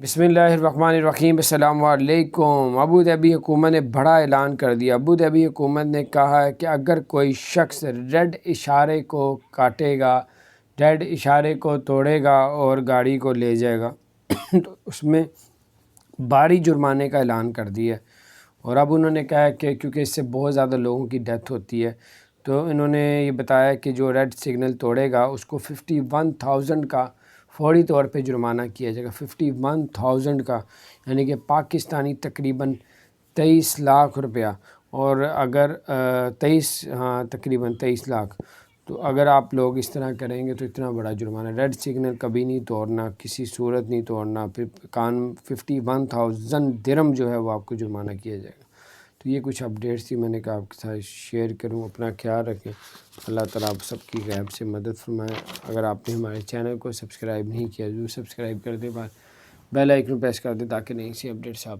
بسم اللہ الرحمن الرحیم۔ السلام علیکم۔ ابوظہبی حکومت نے بڑا اعلان کر دیا۔ ابوظہبی حکومت نے کہا ہے کہ اگر کوئی شخص ریڈ اشارے کو کاٹے گا، ریڈ اشارے کو توڑے گا اور گاڑی کو لے جائے گا تو اس میں بھاری جرمانے کا اعلان کر دیا ہے۔ اور اب انہوں نے کہا ہے کہ کیونکہ اس سے بہت زیادہ لوگوں کی ڈیتھ ہوتی ہے تو انہوں نے یہ بتایا کہ جو ریڈ سگنل توڑے گا اس کو 51,000 کا فوری طور پہ جرمانہ کیا جائے گا۔ 51,000 کا، یعنی کہ پاکستانی تقریباً 23 لاکھ روپیہ۔ اور اگر تقریباً 23 لاکھ، تو اگر آپ لوگ اس طرح کریں گے تو اتنا بڑا جرمانہ، ریڈ سگنل کبھی نہیں توڑنا، کسی صورت نہیں توڑنا، پھر 51,000 درہم جو ہے وہ آپ کو جرمانہ کیا جائے گا۔ تو یہ کچھ اپڈیٹس تھی، میں نے کہا آپ کے ساتھ شیئر کروں۔ اپنا خیال رکھیں، اللہ تعالیٰ آپ سب کی غیب سے مدد فرمائے۔ اگر آپ نے ہمارے چینل کو سبسکرائب نہیں کیا ضرور سبسکرائب کر دیں، بیل آئیکن پریس کر دیں تاکہ نئی سی اپڈیٹس آپ